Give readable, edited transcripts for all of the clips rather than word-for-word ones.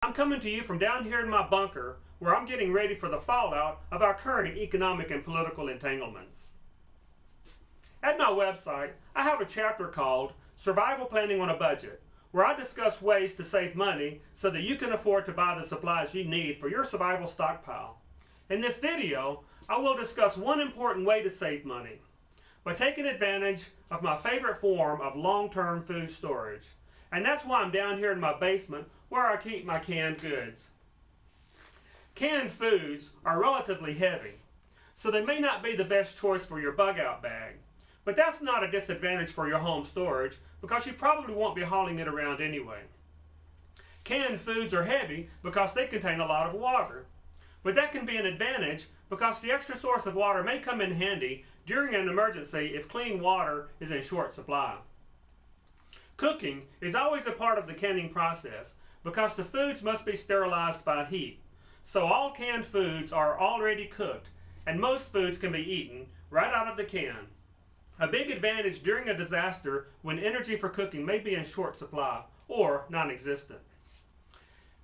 I'm coming to you from down here in my bunker where I'm getting ready for the fallout of our current economic and political entanglements. At my website, I have a chapter called Survival Planning on a Budget, where I discuss ways to save money so that you can afford to buy the supplies you need for your survival stockpile. In this video, I will discuss one important way to save money by taking advantage of my favorite form of long-term food storage. And that's why I'm down here in my basement where I keep my canned goods. Canned foods are relatively heavy, so they may not be the best choice for your bug-out bag. But that's not a disadvantage for your home storage because you probably won't be hauling it around anyway. Canned foods are heavy because they contain a lot of water. But that can be an advantage because the extra source of water may come in handy during an emergency if clean water is in short supply. Cooking is always a part of the canning process because the foods must be sterilized by heat. So all canned foods are already cooked, and most foods can be eaten right out of the can. A big advantage during a disaster when energy for cooking may be in short supply or non-existent.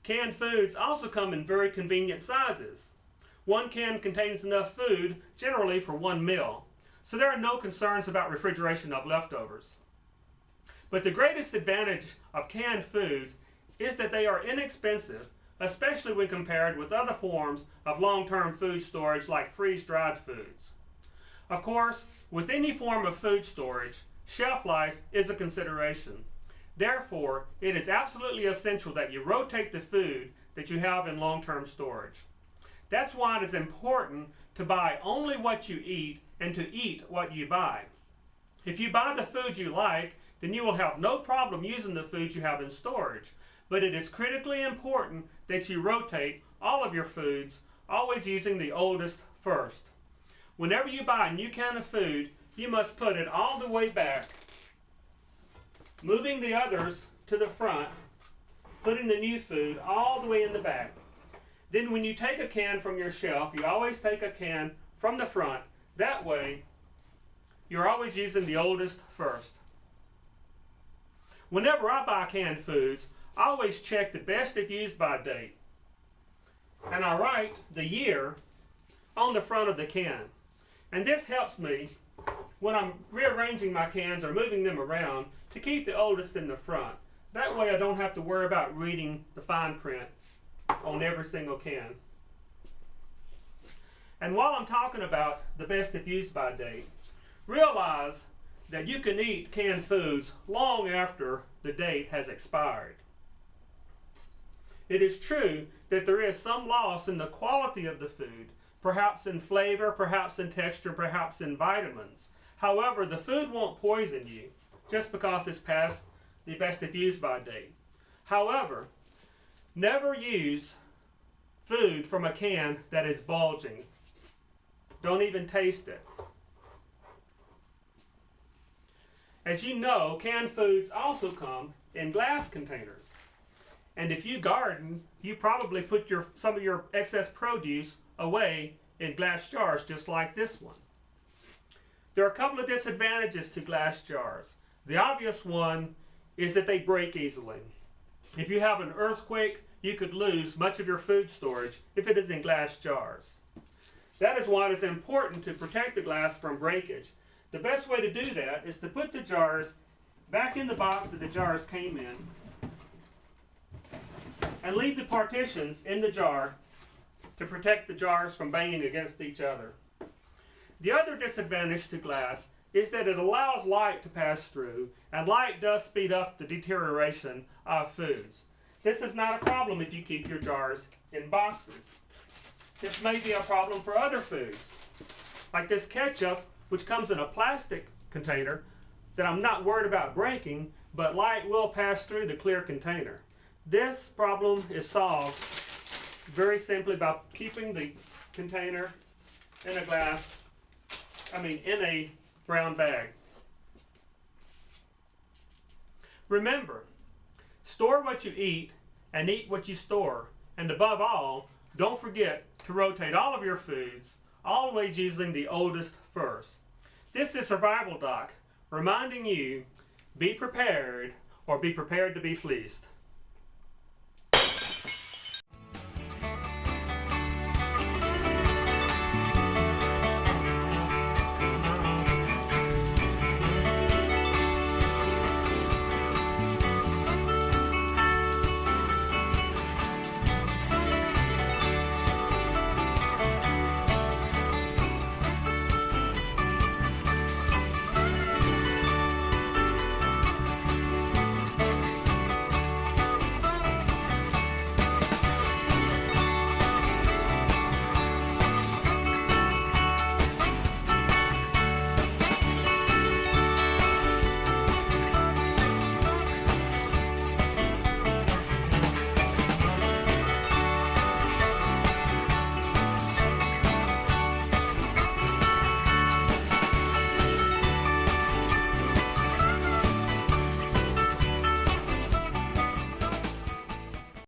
Canned foods also come in very convenient sizes. One can contains enough food generally for one meal, so there are no concerns about refrigeration of leftovers. But the greatest advantage of canned foods is that they are inexpensive, especially when compared with other forms of long-term food storage like freeze-dried foods. Of course, with any form of food storage, shelf life is a consideration. Therefore, it is absolutely essential that you rotate the food that you have in long-term storage. That's why it is important to buy only what you eat and to eat what you buy. If you buy the food you like, then you will have no problem using the foods you have in storage. But it is critically important that you rotate all of your foods, always using the oldest first. Whenever you buy a new can of food, you must put it all the way back, moving the others to the front, putting the new food all the way in the back. Then when you take a can from your shelf, you always take a can from the front. That way, you're always using the oldest first. Whenever I buy canned foods, I always check the best if used by date. And I write the year on the front of the can. And this helps me when I'm rearranging my cans or moving them around to keep the oldest in the front. That way I don't have to worry about reading the fine print on every single can. And while I'm talking about the best if used by date, realize that you can eat canned foods long after the date has expired. It is true that there is some loss in the quality of the food, perhaps in flavor, perhaps in texture, perhaps in vitamins. However, the food won't poison you just because it's past the best if used by date. However, never use food from a can that is bulging. Don't even taste it. As you know, canned foods also come in glass containers. And if you garden, you probably put some of your excess produce away in glass jars just like this one. There are a couple of disadvantages to glass jars. The obvious one is that they break easily. If you have an earthquake, you could lose much of your food storage if it is in glass jars. That is why it is important to protect the glass from breakage. The best way to do that is to put the jars back in the box that the jars came in and leave the partitions in the jar to protect the jars from banging against each other. The other disadvantage to glass is that it allows light to pass through, and light does speed up the deterioration of foods. This is not a problem if you keep your jars in boxes. This may be a problem for other foods, like this ketchup, which comes in a plastic container that I'm not worried about breaking, but light will pass through the clear container. This problem is solved very simply by keeping the container in a brown bag. Remember, store what you eat and eat what you store. And above all, don't forget to rotate all of your foods, always using the oldest first. This is Survival Doc, reminding you, be prepared or be prepared to be fleeced.